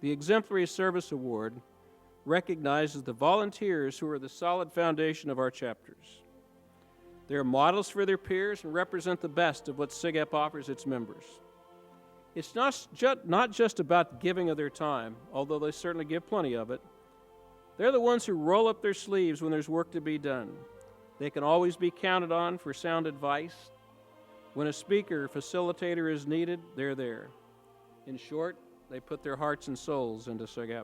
The Exemplary Service Award recognizes the volunteers who are the solid foundation of our chapters. They are models for their peers and represent the best of what SigEp offers its members. It's not just about the giving of their time, although they certainly give plenty of it. They're the ones who roll up their sleeves when there's work to be done. They can always be counted on for sound advice. When a speaker or facilitator is needed, they're there. In short, they put their hearts and souls into SigEp.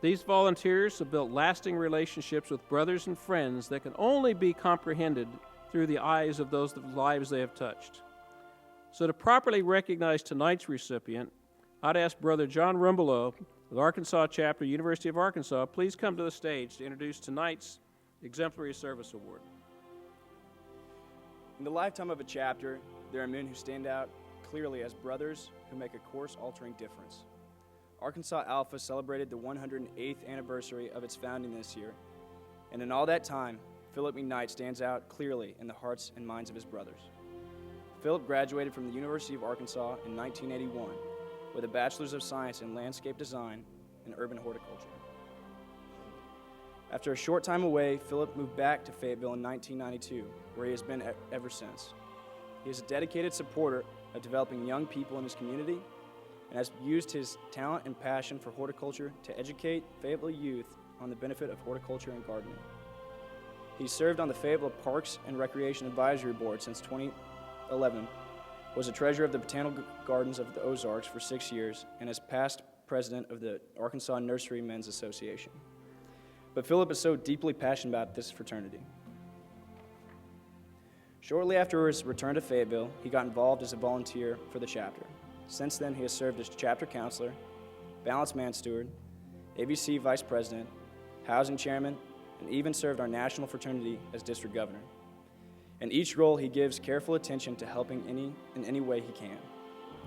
These volunteers have built lasting relationships with brothers and friends that can only be comprehended through the eyes of those lives they have touched. So to properly recognize tonight's recipient, I'd ask Brother John Rumbelow of Arkansas Chapter, University of Arkansas, please come to the stage to introduce tonight's Exemplary Service Award. In the lifetime of a chapter, there are men who stand out clearly as brothers who make a course-altering difference. Arkansas Alpha celebrated the 108th anniversary of its founding this year, and in all that time, Phillip McKnight stands out clearly in the hearts and minds of his brothers. Phillip graduated from the University of Arkansas in 1981 with a Bachelor's of Science in Landscape Design and Urban Horticulture. After a short time away, Phillip moved back to Fayetteville in 1992, where he has been ever since. He is a dedicated supporter of developing young people in his community and has used his talent and passion for horticulture to educate Fayetteville youth on the benefit of horticulture and gardening. He served on the Fayetteville Parks and Recreation Advisory Board since 2011, was a treasurer of the Botanical Gardens of the Ozarks for 6 years, and is past president of the Arkansas Nursery Men's Association. But Phillip is so deeply passionate about this fraternity. Shortly after his return to Fayetteville, he got involved as a volunteer for the chapter. Since then, he has served as chapter counselor, balance man steward, ABC vice president, housing chairman, and even served our national fraternity as district governor. In each role, he gives careful attention to helping in any way he can.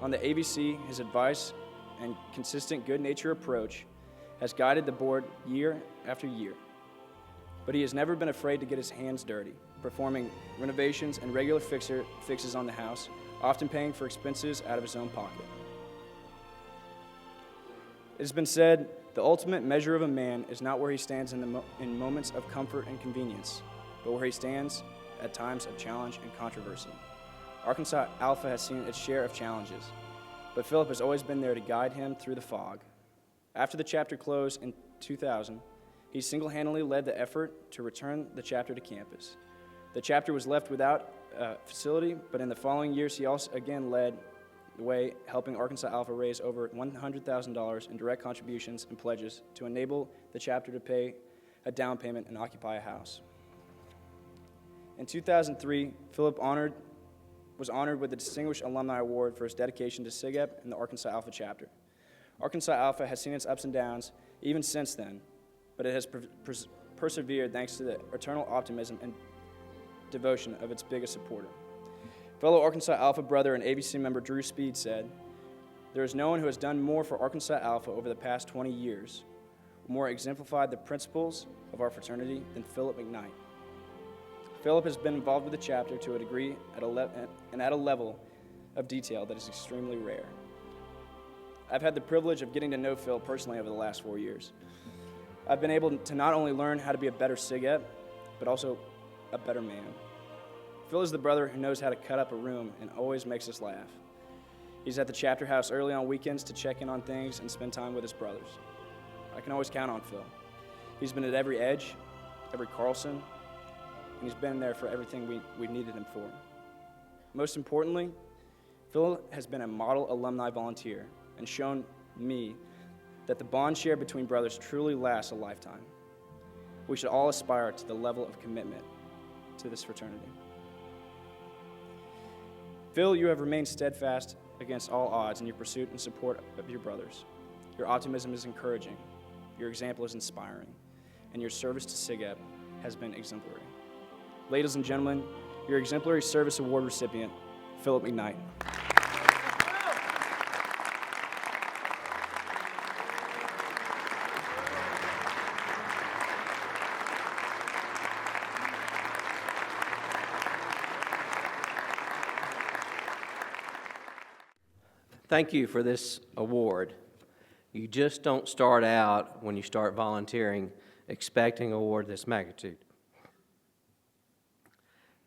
On the ABC, his advice and consistent good-natured approach has guided the board year after year. But he has never been afraid to get his hands dirty, performing renovations and regular fixes on the house, often paying for expenses out of his own pocket. It has been said, the ultimate measure of a man is not where he stands in moments of comfort and convenience, but where he stands at times of challenge and controversy. Arkansas Alpha has seen its share of challenges, but Phillip has always been there to guide him through the fog. After the chapter closed in 2000, he single-handedly led the effort to return the chapter to campus. The chapter was left without a facility, but in the following years, he also again led the way, helping Arkansas Alpha raise over $100,000 in direct contributions and pledges to enable the chapter to pay a down payment and occupy a house. In 2003, Phillip was honored with the Distinguished Alumni Award for his dedication to SigEp and the Arkansas Alpha chapter. Arkansas Alpha has seen its ups and downs even since then, but it has persevered thanks to the eternal optimism and devotion of its biggest supporter. Fellow Arkansas Alpha brother and ABC member Drew Speed said, "There is no one who has done more for Arkansas Alpha over the past 20 years, more exemplified the principles of our fraternity than Phillip McKnight." Phillip has been involved with the chapter to a degree at a level of detail that is extremely rare. I've had the privilege of getting to know Phil personally over the last 4 years. I've been able to not only learn how to be a better SigEp, but also a better man. Phil is the brother who knows how to cut up a room and always makes us laugh. He's at the chapter house early on weekends to check in on things and spend time with his brothers. I can always count on Phil. He's been at every Edge, every Carlson, and he's been there for everything we needed him for. Most importantly, Phil has been a model alumni volunteer and shown me that the bond shared between brothers truly lasts a lifetime. We should all aspire to the level of commitment to this fraternity. Phil, you have remained steadfast against all odds in your pursuit and support of your brothers. Your optimism is encouraging, your example is inspiring, and your service to SigEp has been exemplary. Ladies and gentlemen, your Exemplary Service Award recipient, Phillip McKnight. Thank you for this award. You just don't start out when you start volunteering expecting an award of this magnitude.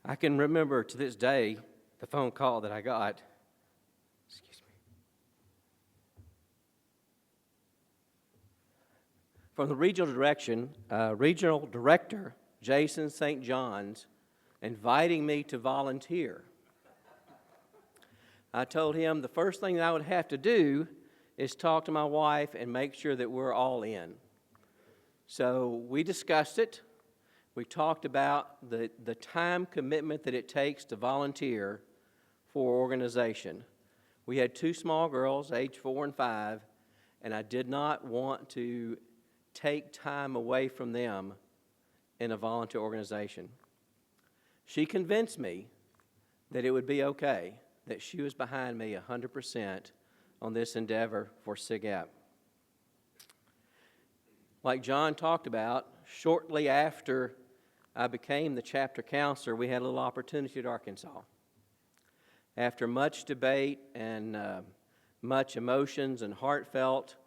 I can remember to this day the phone call that I got. From the regional director, Jason St. John's, inviting me to volunteer. I told him the first thing that I would have to do is talk to my wife and make sure that we're all in. So we discussed it. We talked about the time commitment that it takes to volunteer for organization. We had 2 small girls, age 4 and 5, and I did not want to take time away from them in a volunteer organization. She convinced me that it would be okay, that she was behind me 100% on this endeavor for SigEp. Like John talked about, shortly after I became the chapter counselor, we had a little opportunity at Arkansas. After much debate and much emotions and heartfelt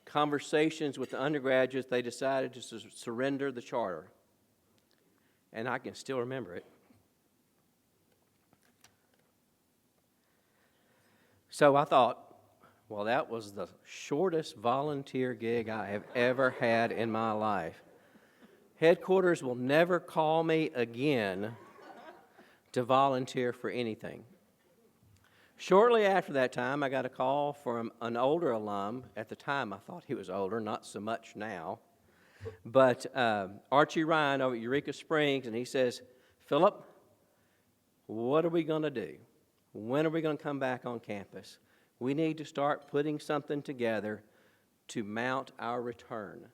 conversations with the undergraduates, they decided to surrender the charter. And I can still remember it. So I thought, well, that was the shortest volunteer gig I have ever had in my life. Headquarters will never call me again to volunteer for anything. Shortly after that time, I got a call from an older alum. At the time, I thought he was older, not so much now. But Archie Ryan over at Eureka Springs, and he says, Phillip, what are we going to do? When are we going to come back on campus? We need to start putting something together to mount our return.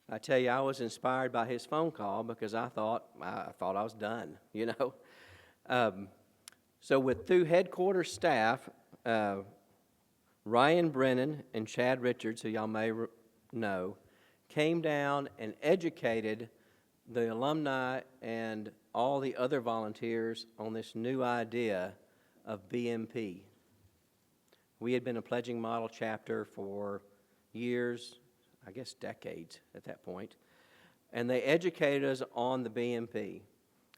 I tell you, I was inspired by his phone call because I thought I was done, you know. So through headquarters staff, Ryan Brennan and Chad Richards, who y'all may know, came down and educated the alumni and all the other volunteers on this new idea of BMP. We had been a pledging model chapter for years, I guess decades at that point, and they educated us on the BMP.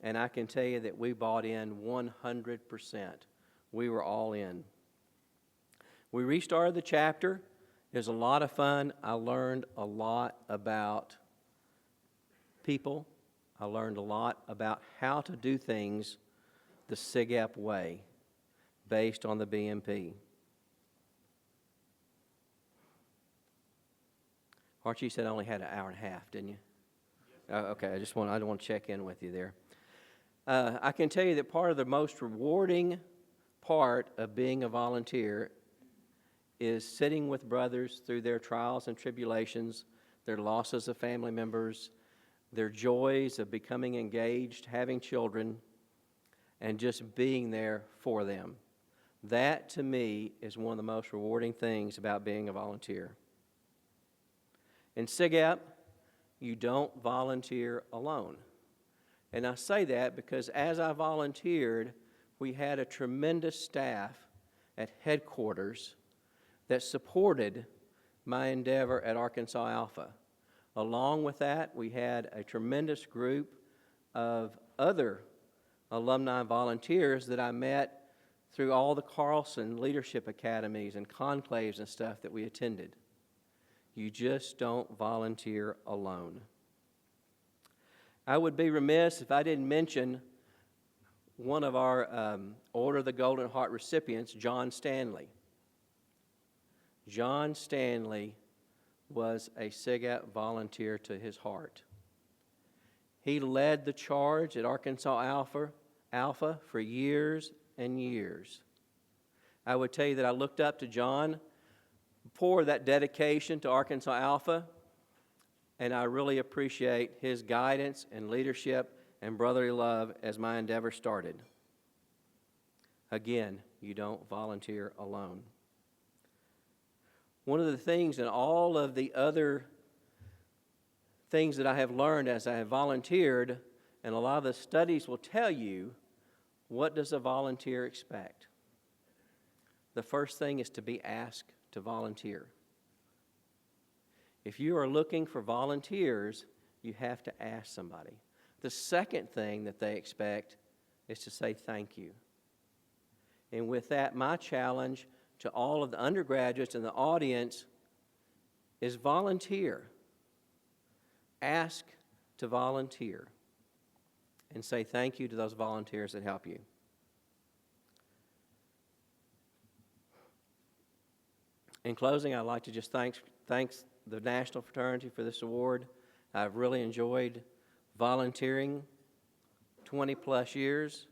And I can tell you that we bought in 100%. We were all in. We restarted the chapter. It was a lot of fun. I learned a lot about people. I learned a lot about how to do things the SigEp way based on the BMP. Archie, you said I only had an hour and a half, didn't you? Okay, I don't want to check in with you there. I can tell you that part of the most rewarding part of being a volunteer is sitting with brothers through their trials and tribulations, their losses of family members, their joys of becoming engaged, having children, and just being there for them. That, to me, is one of the most rewarding things about being a volunteer. In SigEp, you don't volunteer alone. And I say that because as I volunteered, we had a tremendous staff at headquarters that supported my endeavor at Arkansas Alpha. Along with that, we had a tremendous group of other alumni volunteers that I met through all the Carlson Leadership Academies and conclaves and stuff that we attended. You just don't volunteer alone. I would be remiss if I didn't mention one of our Order of the Golden Heart recipients, John Stanley. John Stanley was a SigEp volunteer to his heart. He led the charge at Arkansas Alpha for years and years. I would tell you that I looked up to John for that dedication to Arkansas Alpha, and I really appreciate his guidance and leadership and brotherly love as my endeavor started. Again, you don't volunteer alone. One of the things and all of the other things that I have learned as I have volunteered, and a lot of the studies will tell you, what does a volunteer expect? The first thing is to be asked to volunteer. If you are looking for volunteers, you have to ask somebody. The second thing that they expect is to say thank you. And with that, my challenge to all of the undergraduates in the audience is volunteer. Ask to volunteer and say thank you to those volunteers that help you. In closing, I'd like to just thank the National Fraternity for this award. I've really enjoyed volunteering 20 plus years.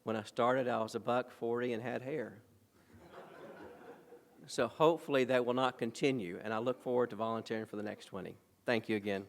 When I started, I was $140 and had hair. So hopefully that will not continue, and I look forward to volunteering for the next 20. Thank you again.